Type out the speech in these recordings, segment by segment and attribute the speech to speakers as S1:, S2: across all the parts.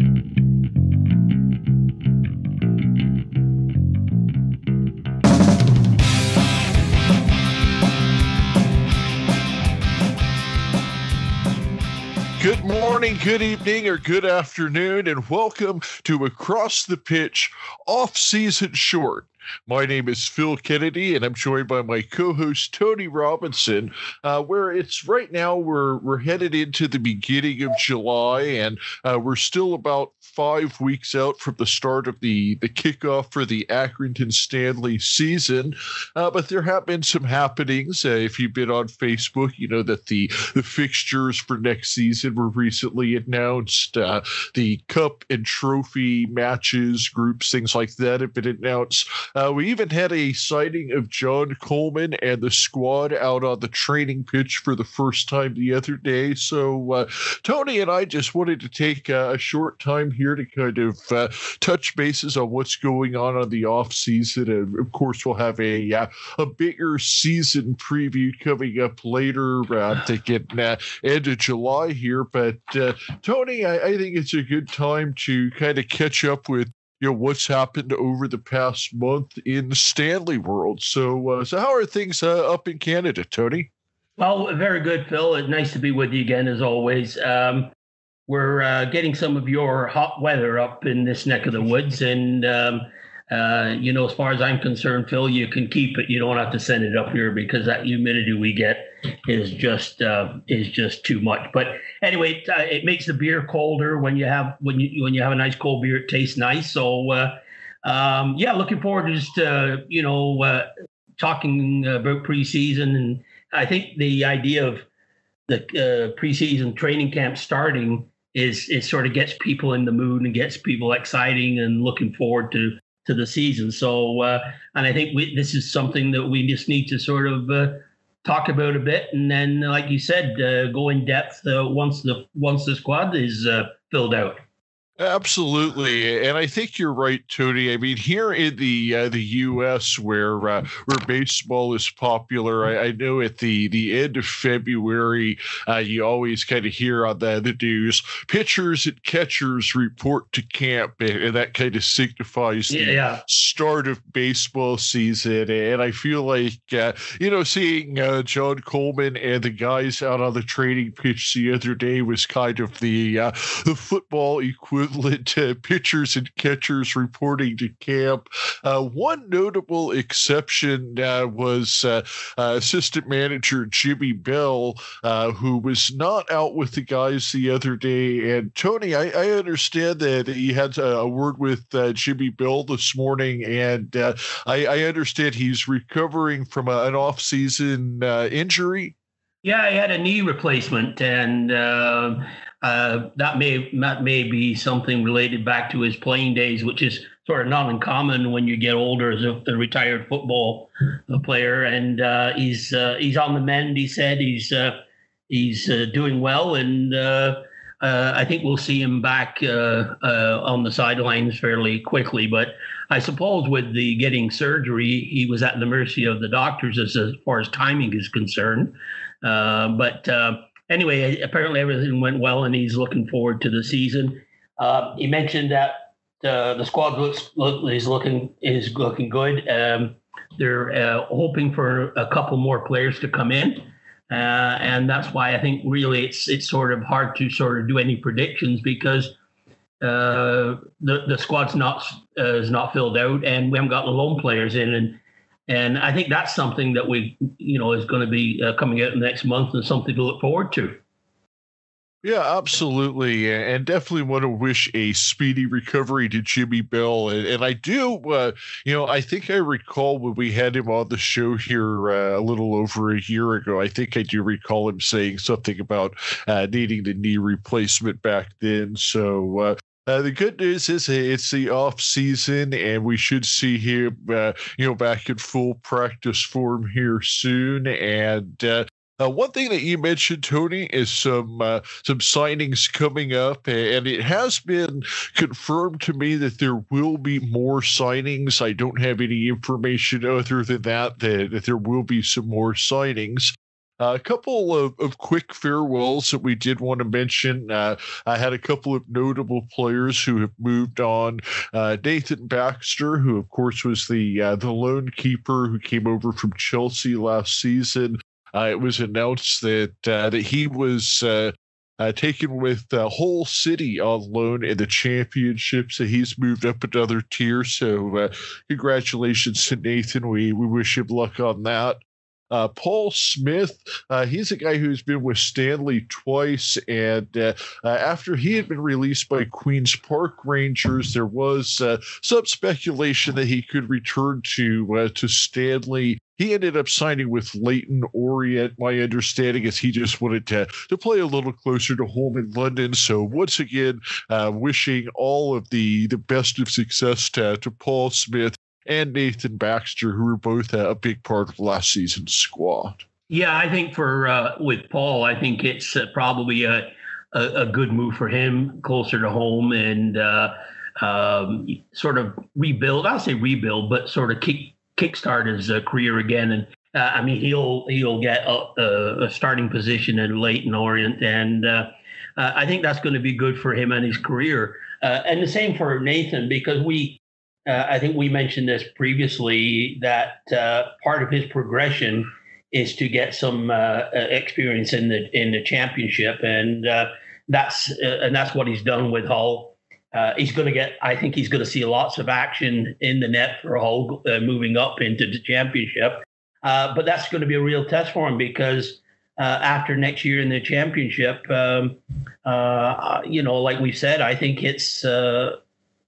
S1: Good morning, good evening, or good afternoon, and welcome to Across the Pitch Offseason Short. My name is Phil Kennedy, and I'm joined by my co-host Tony Robinson. Where it's right now, we're headed into the beginning of July, and we're still about 5 weeks out from the start of the kickoff for the Accrington Stanley season. But there have been some happenings. If you've been on Facebook, you know that the fixtures for next season were recently announced. The cup and trophy matches, groups, things like that have been announced. We even had a sighting of John Coleman and the squad out on the training pitch for the first time the other day. So Tony and I just wanted to take a short time here to kind of touch bases on what's going on the off season, and of course we'll have a bigger season preview coming up later. I'm thinking end of July here, but Tony, I think it's a good time to kind of catch up with what's happened over the past month in the Stanley world. So how are things up in Canada, Tony?
S2: Well, very good, Phil. It's nice to be with you again, as always. We're getting some of your hot weather up in this neck of the woods, and as far as I'm concerned, Phil, you can keep it. You don't have to send it up here because that humidity we get is just too much. But anyway, it makes the beer colder when you have a nice cold beer. It tastes nice. So looking forward to just talking about preseason, and I think the idea of the preseason training camp starting is sort of gets people in the mood and gets people exciting and looking forward to the season. So, and I think this is something that we just need to sort of talk about a bit, and then, like you said, go in depth once the squad is filled out.
S1: Absolutely, and I think you're right, Tony. I mean, here in the U.S., where baseball is popular, I know at the end of February, you always kind of hear on the news, pitchers and catchers report to camp, and that kind of signifies the start of baseball season. And I feel like seeing John Coleman and the guys out on the training pitch the other day was kind of the football equivalent to pitchers and catchers reporting to camp. One notable exception was assistant manager Jimmy Bell, who was not out with the guys the other day. And Tony, I understand that he had a word with Jimmy Bell this morning, and I understand he's recovering from an off-season injury.
S2: Yeah, he had a knee replacement, and that may be something related back to his playing days, which is sort of not uncommon when you get older as a retired football player. And he's on the mend. He said he's doing well, and I think we'll see him back on the sidelines fairly quickly. But I suppose with the getting surgery, he was at the mercy of the doctors as far as timing is concerned. Anyway, apparently everything went well, and he's looking forward to the season. He mentioned that the squad is looking good. They're hoping for a couple more players to come in, and that's why I think really it's sort of hard to sort of do any predictions, because the squad's is not filled out, and we haven't got the loan players in, and I think that's something that is going to be coming out next month, and something to look forward to.
S1: Yeah, absolutely, and definitely want to wish a speedy recovery to Jimmy Bell. And I do, I think I recall when we had him on the show here a little over a year ago, I think I do recall him saying something about needing the knee replacement back then. So the good news is it's the off season, and we should see him, back in full practice form here soon. And one thing that you mentioned, Tony, is some signings coming up, and it has been confirmed to me that there will be more signings. I don't have any information other than that there will be some more signings. A couple of quick farewells that we did want to mention. I had a couple of notable players who have moved on. Nathan Baxter, who of course was the lone keeper who came over from Chelsea last season. It was announced that he was taken with Hull City on loan in the championship, so he's moved up another tier. So congratulations to Nathan. We wish him luck on that. Paul Smith, he's a guy who's been with Stanley twice, and after he had been released by Queen's Park Rangers, there was some speculation that he could return to Stanley. He ended up signing with Leyton Orient. My understanding is he just wanted to play a little closer to home in London. So once again, wishing all of the best of success to Paul Smith and Nathan Baxter, who were both a big part of last season's squad.
S2: Yeah, I think with Paul, I think it's probably a good move for him, closer to home, and sort of rebuild. I'll say rebuild, but sort of kickstart his career again. And I mean, he'll get a starting position in Leyton Orient, and I think that's going to be good for him and his career. And the same for Nathan, because I think we mentioned this previously, that part of his progression is to get some experience in the championship, and that's what he's done with Hull. He's going to get. I think he's going to see lots of action in the net for Hull moving up into the championship. But that's going to be a real test for him, because after next year in the championship, like we said, I think it's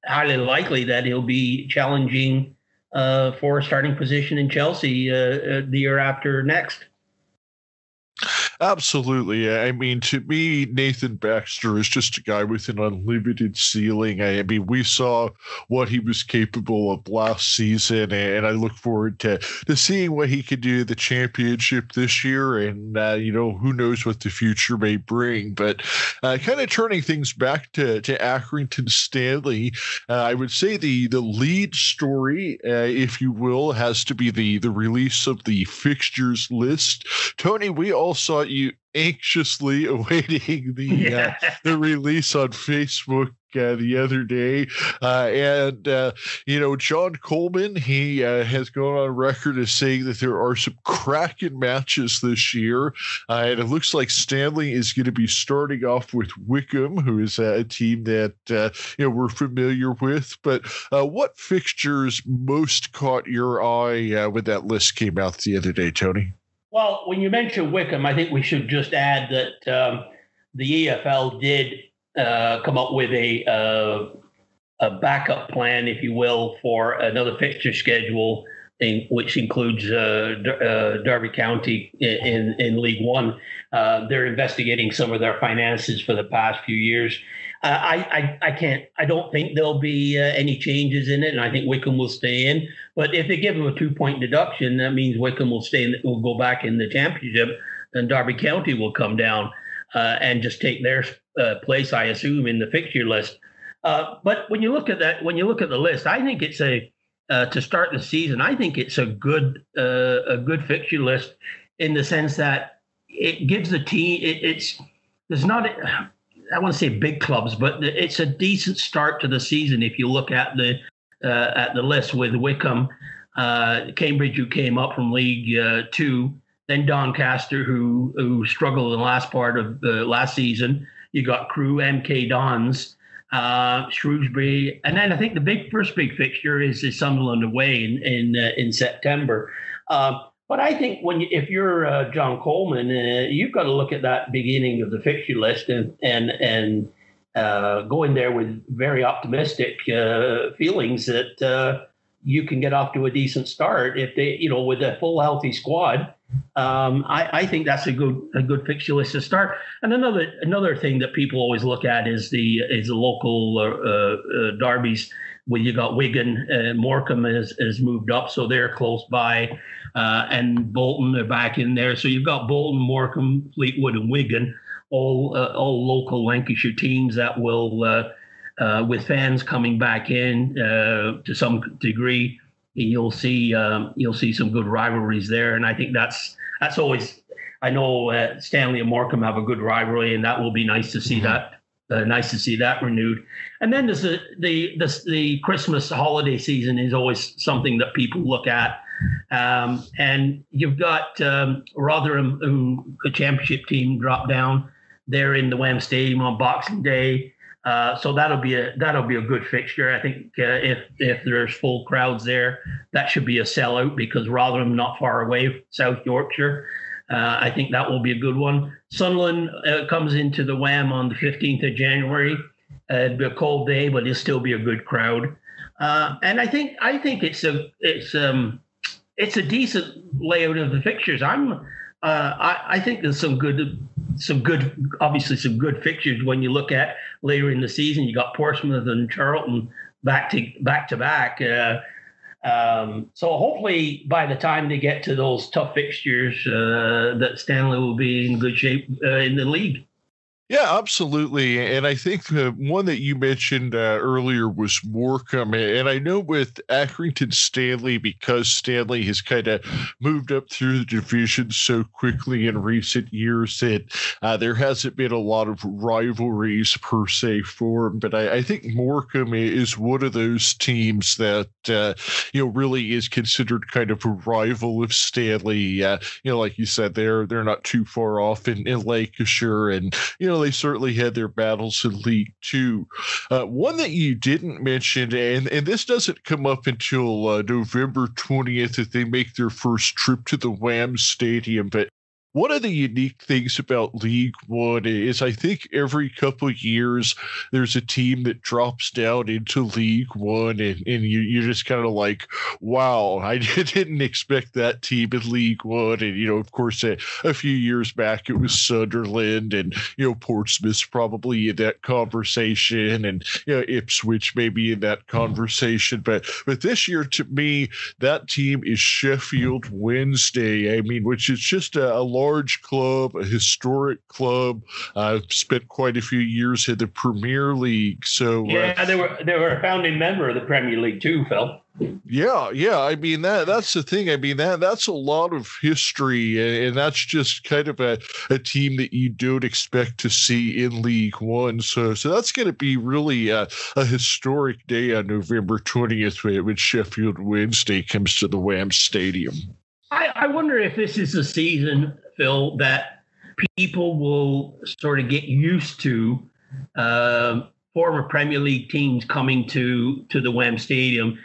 S2: highly likely that he'll be challenging for a starting position in Chelsea the year after next.
S1: Absolutely. I mean, to me, Nathan Baxter is just a guy with an unlimited ceiling. I mean, we saw what he was capable of last season, and I look forward to seeing what he could do in the championship this year. And, who knows what the future may bring. But kind of turning things back to Accrington Stanley, I would say the lead story, if you will, has to be the release of the fixtures list. Tony, we all saw you anxiously awaiting the release on Facebook the other day, and John Coleman, he has gone on record as saying that there are some cracking matches this year, and it looks like Stanley is going to be starting off with Wickham, who is a team that we're familiar with. But what fixtures most caught your eye when that list came out the other day, Tony?
S2: Well, when you mention Wickham, I think we should just add that the EFL did come up with a backup plan, if you will, for another fixture schedule, which includes Derby County in League One. They're investigating some of their finances for the past few years. I don't think there'll be any changes in it, and I think Wickham will stay in. But if they give them a 2-point deduction, that means Wickham will go back in the championship, and Derby County will come down and just take their place, I assume, in the fixture list. But when you look at the list, I think it's to start the season, I think it's a good fixture list, in the sense that it gives the team. There's not. I want to say big clubs, but it's a decent start to the season. If you look at the list with Wickham, Cambridge, who came up from League Two, then Doncaster, who struggled in the last part of last season. You got Crewe, MK Dons, Shrewsbury, and then I think the first big fixture is Sunderland away in September. But I think if you're John Coleman, you've got to look at that beginning of the fixture list and go in there with very optimistic feelings that you can get off to a decent start if they, with a full healthy squad. I think that's a good fixture list to start. And another thing that people always look at is the local derbies. Where you got Wigan, Morecambe has moved up, so they're close by, and Bolton are back in there. So you've got Bolton, Morecambe, Fleetwood, and Wigan, all local Lancashire teams that will, with fans coming back in to some degree, you'll see some good rivalries there. And I think that's always. I know Stanley and Morecambe have a good rivalry, and that will be nice to see that. Nice to see that renewed. And then there's the Christmas holiday season is always something that people look at. And you've got Rotherham, who the championship team dropped down. They're in the Wham Stadium on Boxing Day. So that'll be a good fixture. I think if there's full crowds there, that should be a sellout because Rotherham not far away, South Yorkshire. I think that will be a good one. Sunderland comes into the Wham on the 15th of January. It'll be a cold day, but it'll still be a good crowd. And I think it's a decent layout of the fixtures. I think there's some good, obviously some good fixtures when you look at later in the season. You got Portsmouth and Charlton back to back. So hopefully by the time they get to those tough fixtures, that Stanley will be in good shape in the league.
S1: Yeah, absolutely. And I think the one that you mentioned earlier was Morecambe. And I know with Accrington Stanley, because Stanley has kind of moved up through the division so quickly in recent years that there hasn't been a lot of rivalries per se for him. But I think Morecambe is one of those teams that, really is considered kind of a rival of Stanley. Like you said, they're not too far off in Lancashire. And, they certainly had their battles in League Two. One that you didn't mention, and this doesn't come up until November 20th that they make their first trip to the Wham Stadium, but one of the unique things about League One is I think every couple of years there's a team that drops down into League One and you're just kind of like, wow, I didn't expect that team in League One. And, of course, a few years back it was Sunderland and, Portsmouth's probably in that conversation and, Ipswich maybe in that conversation. But this year, to me, that team is Sheffield Wednesday. I mean, which is just a large club, a historic club. I've spent quite a few years in the Premier League. So
S2: they were a founding member of the Premier League too, Phil.
S1: Yeah. I mean that's the thing. I mean that's a lot of history, and that's just kind of a team that you don't expect to see in League One. So that's going to be really a historic day on November 20th when Sheffield Wednesday comes to the Wham Stadium.
S2: I wonder if this is a season, Phil, that people will sort of get used to former Premier League teams coming to the Wham Stadium.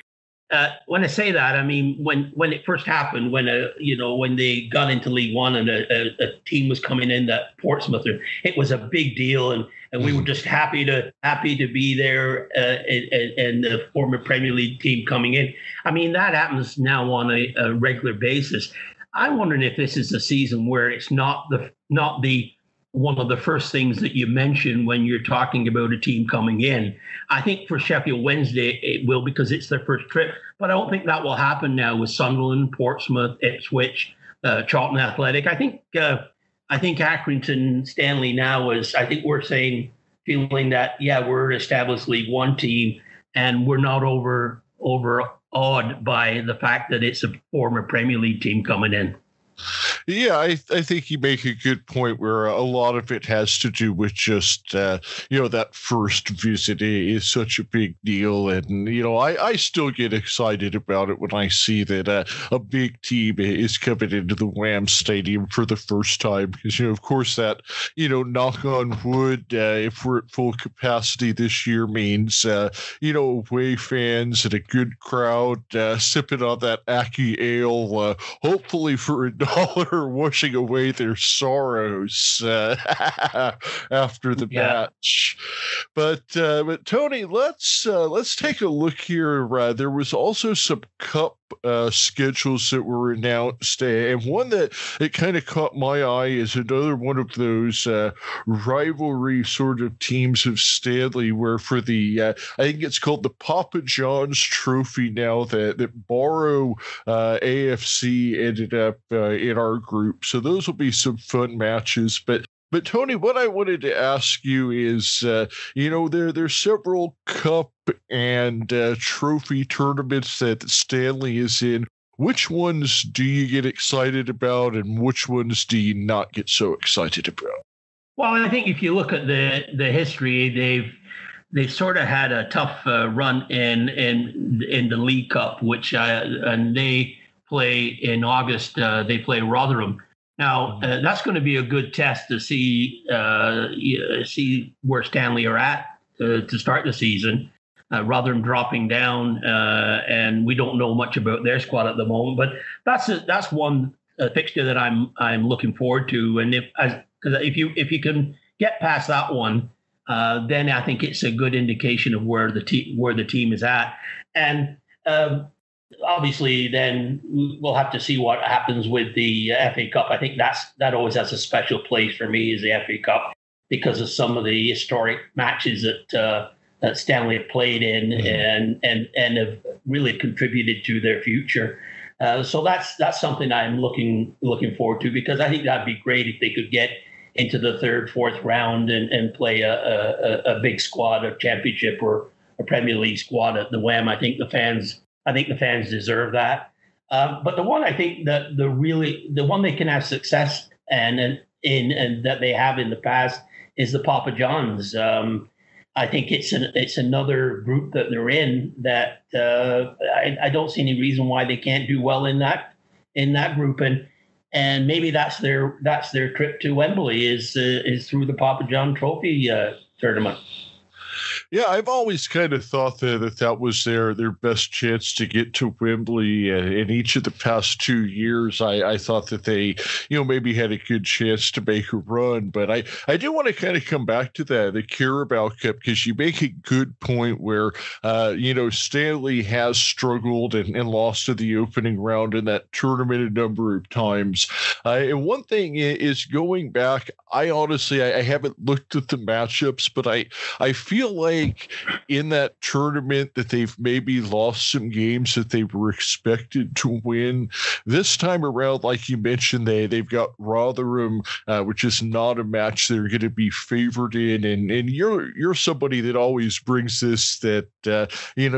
S2: When I say that, I mean when it first happened, when they got into League One and a team was coming in, that Portsmouth, it was a big deal, and we were just happy to be there, and the former Premier League team coming in. I mean, that happens now on a regular basis. I'm wondering if this is a season where it's not the one of the first things that you mention when you're talking about a team coming in. I think for Sheffield Wednesday it will, because it's their first trip, but I don't think that will happen now with Sunderland, Portsmouth, Ipswich, Charlton Athletic. I think Accrington Stanley now is, I think we're feeling that, we're an established League One team and we're not overawed by the fact that it's a former Premier League team coming in.
S1: Yeah, I think you make a good point where a lot of it has to do with just, that first visit is such a big deal. And, I still get excited about it when I see that a big team is coming into the Wham Stadium for the first time. Because, of course, that, knock on wood, if we're at full capacity this year means, away fans and a good crowd sipping on that Aki ale, hopefully for $1, washing away their sorrows after the match. But Tony, let's take a look here. There was also some cup schedules that were announced, and one that it kind of caught my eye is another one of those rivalry sort of teams of Stanley, where for the I think it's called the Papa John's Trophy now, that Barrow AFC ended up in our group. So those will be some fun matches. But Tony, what I wanted to ask you is, there's several cup and trophy tournaments that Stanley is in. Which ones do you get excited about, and which ones do you not get so excited about?
S2: Well, I think if you look at the history, they've sort of had a tough run in the League Cup, and they play in August. They play Rotherham. Now that's going to be a good test to see where Stanley are at to start the season. Rotherham dropping down, and we don't know much about their squad at the moment. But that's one fixture that I'm looking forward to. And if you can get past that one, then I think it's a good indication of where the team is at. And obviously, then we'll have to see what happens with the FA Cup. I think that always has a special place for me, is the FA Cup, because of some of the historic matches that Stanley have played in and have really contributed to their future. So that's something I'm looking forward to, because I think that'd be great if they could get into the third, fourth round and play a big squad, a championship or a Premier League squad at the WEM. I think the fans deserve that. But the one I think that the one they can have success and that they have in the past is the Papa Johns. I think it's another group that they're in that I don't see any reason why they can't do well in that group, and maybe that's their trip to Wembley is through the Papa John Trophy tournament.
S1: Yeah, I've always kind of thought that was their best chance to get to Wembley. In each of the past 2 years, I thought that they, maybe had a good chance to make a run. But I do want to kind of come back to the Carabao Cup, because you make a good point where, Stanley has struggled and lost to the opening round in that tournament a number of times. And one thing is, going back, I haven't looked at the matchups, but I feel like in that tournament that they've maybe lost some games that they were expected to win. This time around, like you mentioned, they've got Rotherham, which is not a match they're going to be favored in. And you're somebody that always brings this, that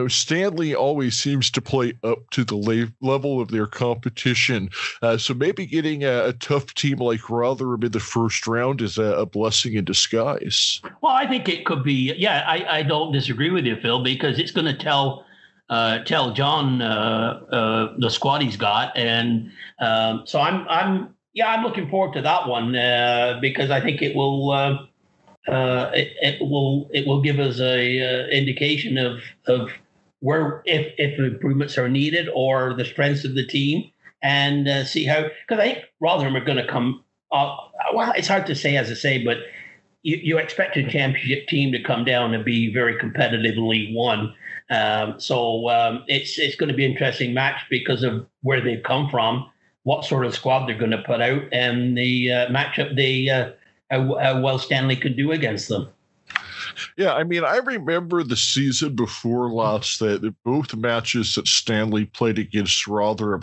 S1: Stanley always seems to play up to the level of their competition. So maybe getting a tough team like Rotherham in the first round is a blessing in disguise.
S2: Well, I think it could be. Yeah, I don't disagree with you, Phil, because it's going to tell John the squad he's got, and so I'm looking forward to that one because I think it will give us a indication of where if improvements are needed or the strengths of the team, and see how, because I think Rotherham are going to come. Well, it's hard to say, as I say, but you expect a championship team to come down and be very competitive in League One. So it's going to be an interesting match because of where they've come from, what sort of squad they're going to put out, and the matchup how well Stanley could do against them.
S1: Yeah, I mean, I remember the season before last that both matches that Stanley played against Rotherham,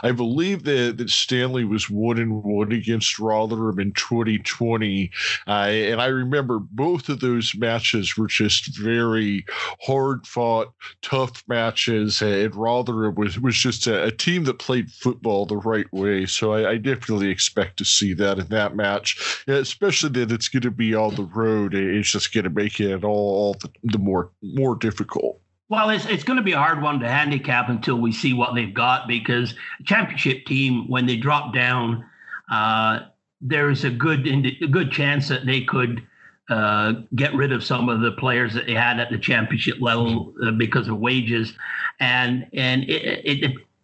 S1: I believe that Stanley was 1-1 against Rotherham in 2020. And I remember both of those matches were just very hard-fought, tough matches. And Rotherham was just a team that played football the right way. So I definitely expect to see that in that match, especially that it's going to be on the road. It's just going to make it all the more difficult.
S2: Well, it's going to be a hard one to handicap until we see what they've got, because a championship team, when they drop down, there's a good chance that they could get rid of some of the players that they had at the championship level because of wages, and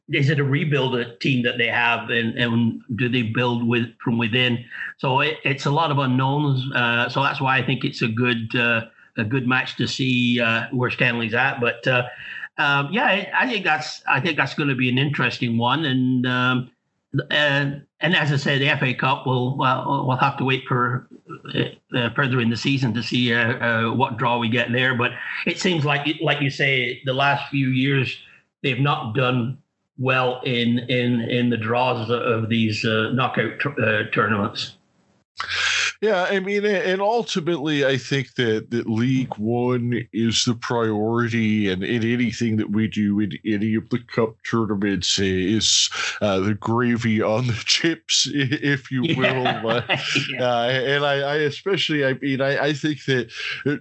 S2: is it a rebuild team that they have, and do they build from within? So it's a lot of unknowns. So that's why I think it's a good match to see where Stanley's at. But I think that's going to be an interesting one. And as I said, the FA Cup we'll have to wait for further in the season to see what draw we get there. But it seems like you say, the last few years they've not done well in the draws of these knockout tournaments.
S1: Yeah, I mean, and ultimately, I think that League One is the priority, and in anything that we do in any of the cup tournaments is the gravy on the chips, if you will.
S2: Yeah.
S1: And I especially, I mean, I think that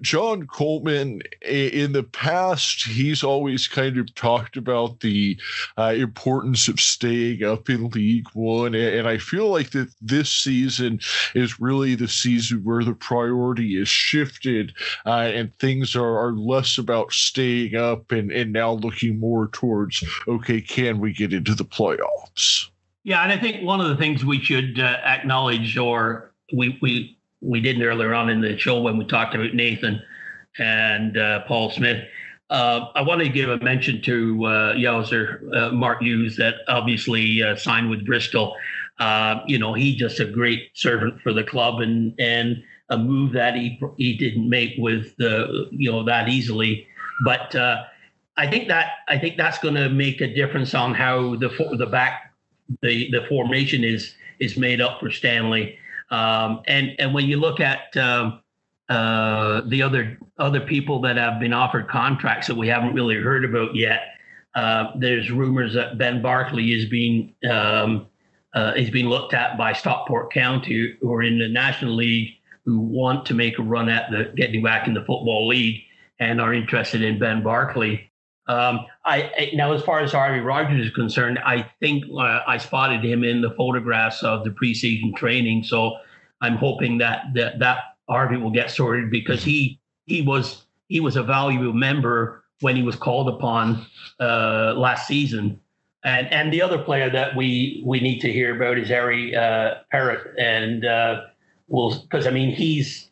S1: John Coleman, in the past, he's always kind of talked about the importance of staying up in League One, and I feel like that this season is really the season where the priority is shifted, and things are less about staying up and now looking more towards, okay, can we get into the playoffs?
S2: Yeah, and I think one of the things we should acknowledge, or we didn't earlier on in the show when we talked about Nathan and Paul Smith. I want to give a mention to Yowzer, Mark Hughes, that obviously signed with Bristol. He's just a great servant for the club, and a move that he didn't make with that easily. But I think that's going to make a difference on how the formation is made up for Stanley. And when you look at the other people that have been offered contracts that we haven't really heard about yet, there's rumors that Ben Barkley is being looked at by Stockport County, who are in the National League, who want to make a run at getting back in the Football League and are interested in Ben Barkley. Now, as far as Harvey Rogers is concerned, I think I spotted him in the photographs of the preseason training. So I'm hoping that Harvey will get sorted, because he was a valuable member when he was called upon last season. And the other player that we need to hear about is Harry Parrott, and because I mean he's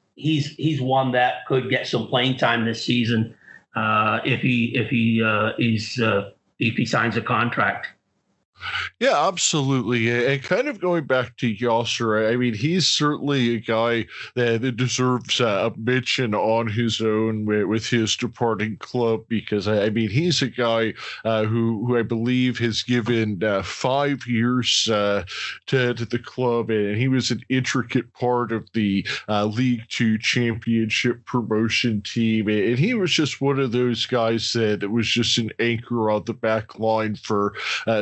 S2: one that could get some playing time this season if he signs a contract.
S1: Yeah, absolutely. And kind of going back to Yosser, I mean, he's certainly a guy that deserves a mention on his own with his departing club, because I mean, he's a guy who I believe has given 5 years to the club, and he was an intricate part of the League Two championship promotion team, and he was just one of those guys that was just an anchor on the back line for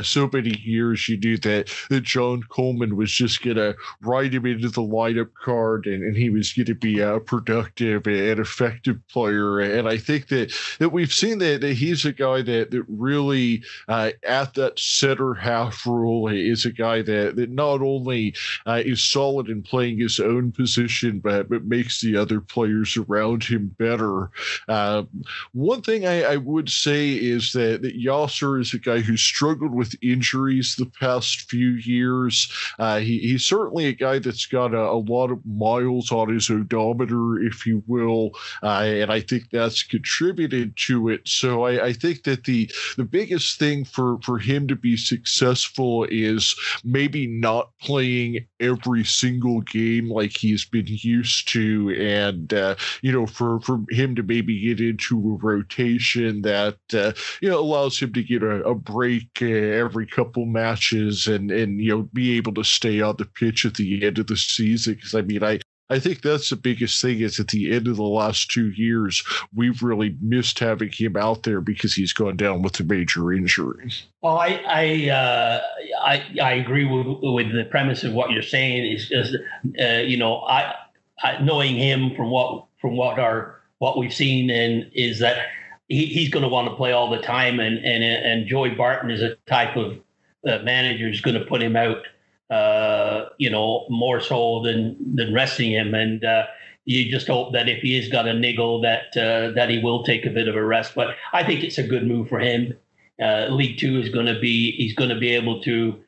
S1: so many years. You knew that John Coleman was just going to write him into the lineup card, and he was going to be a productive and effective player. And I think that we've seen that he's a guy that really at that center half role is a guy that not only is solid in playing his own position, but makes the other players around him better. One thing I would say is that Yasser is a guy who struggled with injuries the past few years. He's certainly a guy that's got a lot of miles on his odometer, if you will, and I think that's contributed to it. So I think that the biggest thing for him to be successful is maybe not playing every single game like he's been used to, and for him to maybe get into a rotation that allows him to get a break every couple matches, and be able to stay on the pitch at the end of the season. Because I mean, I think that's the biggest thing, is at the end of the last 2 years, we've really missed having him out there because he's gone down with a major injury.
S2: Well, I agree with the premise of what you're saying. Is just I knowing him from what we've seen, and is that he's going to want to play all the time, and Joey Barton is a type of manager who's going to put him out more so than resting him, and you just hope that if he has got a niggle that he will take a bit of a rest. But I think it's a good move for him. League Two he's going to be able to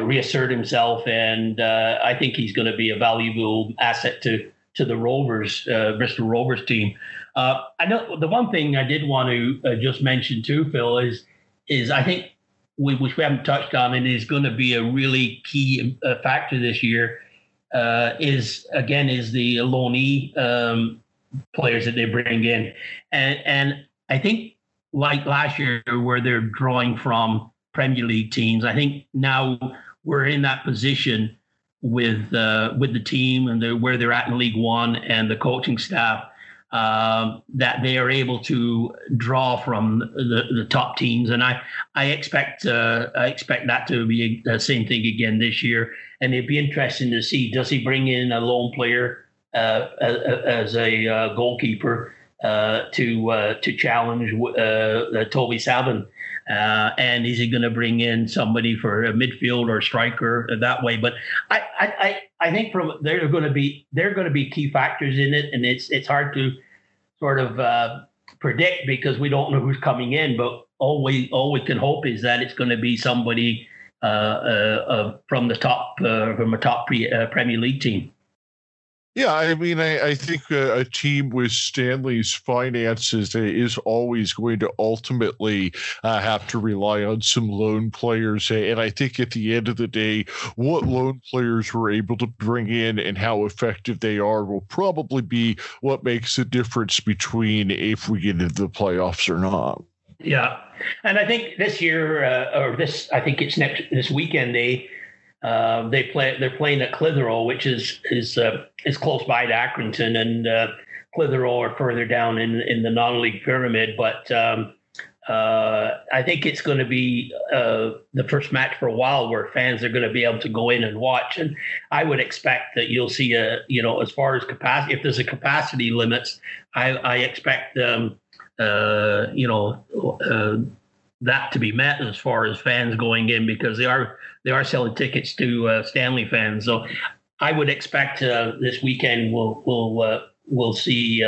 S2: reassert himself, and I think he's going to be a valuable asset to the Rovers, Bristol Rovers team. I know the one thing I did want to just mention too, Phil, is I think which we haven't touched on, and is going to be a really key factor this year, is the loanee players that they bring in, and I think like last year where they're drawing from Premier League teams, I think now we're in that position the team and where they're at in League One and the coaching staff, that they are able to draw from the top teams, and I expect that to be the same thing again this year. And it'd be interesting to see, does he bring in a lone player as a goalkeeper to challenge Toby Savin? And is he going to bring in somebody for a midfield or striker that way? But I think they're going to be key factors in it, and it's hard to sort of predict because we don't know who's coming in. But all we can hope is that it's going to be somebody from a top Premier League team.
S1: Yeah, I mean, I think a team with Stanley's finances is always going to ultimately have to rely on some loan players. And I think at the end of the day, what loan players we're able to bring in and how effective they are will probably be what makes the difference between if we get into the playoffs or not.
S2: Yeah, and I think this year, I think it's this weekend, they're playing at Clitheroe, which is close by to Accrington, and Clitheroe are further down in the non-league pyramid. But I think it's going to be the first match for a while where fans are going to be able to go in and watch. And I would expect that you'll see as far as capacity, if there's a capacity limits, I expect that to be met as far as fans going in, because they are selling tickets to Stanley fans. So I would expect this weekend we'll see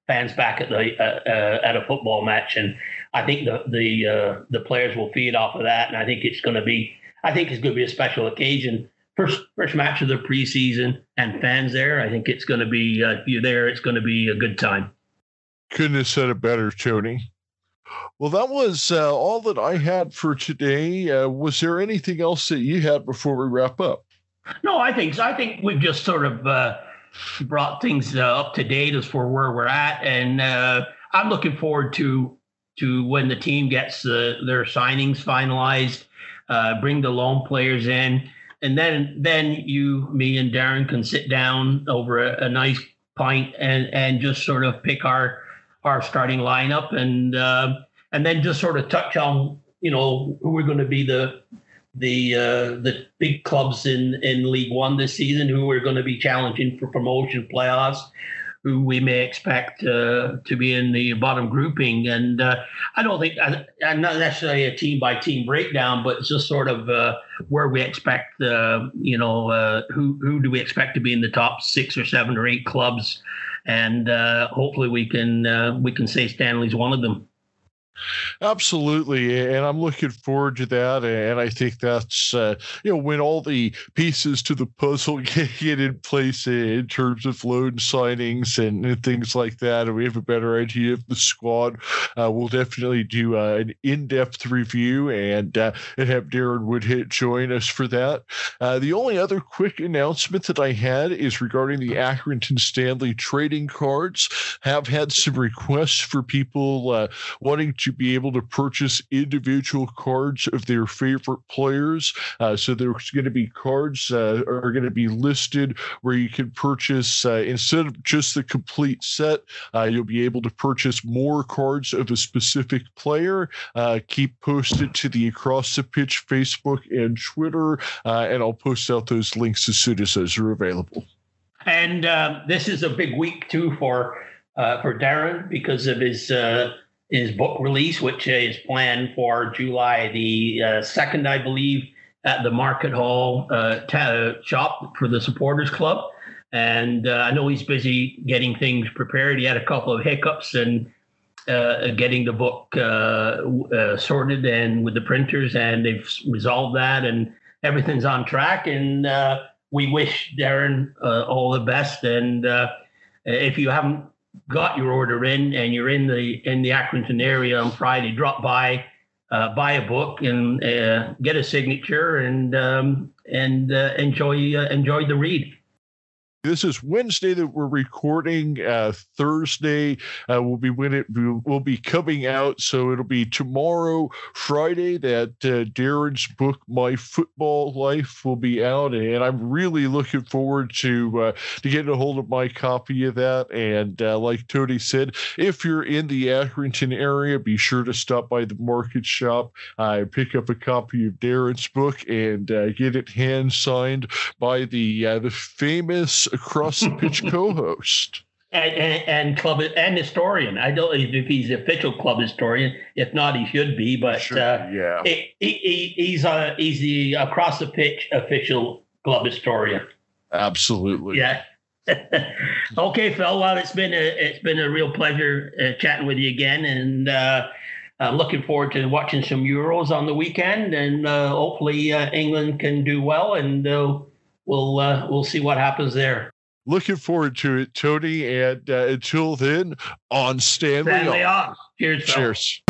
S2: fans back at a football match, and I think the players will feed off of that. And I think it's going to be a special occasion. First match of the preseason, and fans there. I think it's going to be if you're there, it's going to be a good time.
S1: Couldn't have said it better, Tony. Well, that was all that I had for today. Was there anything else that you had before we wrap up?
S2: No, I think we've just sort of brought things up to date as for where we're at, and I'm looking forward to when the team gets their signings finalized, bring the loan players in, and then you, me, and Darren can sit down over a nice pint and just sort of pick our starting lineup, and then just sort of touch on who we're going to be the big clubs in League One this season, who we're going to be challenging for promotion playoffs, who we may expect to be in the bottom grouping. And I don't think I'm not necessarily a team by team breakdown, but it's just sort of where we expect who do we expect to be in the top 6 or 7 or 8 clubs. And hopefully we can say Stanley's one of them.
S1: Absolutely, and I'm looking forward to that. And I think that's when all the pieces to the puzzle get in place in terms of loan signings and things like that, and we have a better idea of the squad. We'll definitely do an in-depth review and have Darren Woodhit join us for that. The only other quick announcement that I had is regarding the Accrington Stanley trading cards. Have had some requests for people wanting to be able to purchase individual cards of their favorite players. So there's going to be cards are going to be listed where you can purchase, instead of just the complete set, you'll be able to purchase more cards of a specific player. Keep posted to the Across the Pitch Facebook and Twitter, and I'll post out those links as soon as those are available. And
S2: this is a big week too for Darren because of his book release, which is planned for July the 2nd, I believe, at the Market Hall shop for the Supporters Club. And I know he's busy getting things prepared. He had a couple of hiccups in getting the book sorted and with the printers, and they've resolved that, and everything's on track. And we wish Darren all the best. And if you haven't got your order in and you're in the Accrington area on Friday, drop by, buy a book and get a signature and enjoy the read.
S1: This is Wednesday that we're recording. Thursday will be when it will be coming out. So it'll be tomorrow, Friday, that Darren's book, My Football Life, will be out. And I'm really looking forward to getting a hold of my copy of that. And like Tony said, if you're in the Accrington area, be sure to stop by the market shop, pick up a copy of Darren's book, and get it hand signed by the famous Across the Pitch co-host
S2: and club and historian. I don't know if he's the official club historian. If not, he should be. But
S1: sure, yeah,
S2: he's the Across the Pitch official club historian.
S1: Absolutely.
S2: Yeah. Okay, Phil. Well, it's been a real pleasure chatting with you again, and I'm looking forward to watching some Euros on the weekend, and hopefully England can do well, and we'll see what happens there.
S1: Looking forward to it, Tony. And until then, on Stanley
S2: off. Cheers, Phil.
S1: Cheers.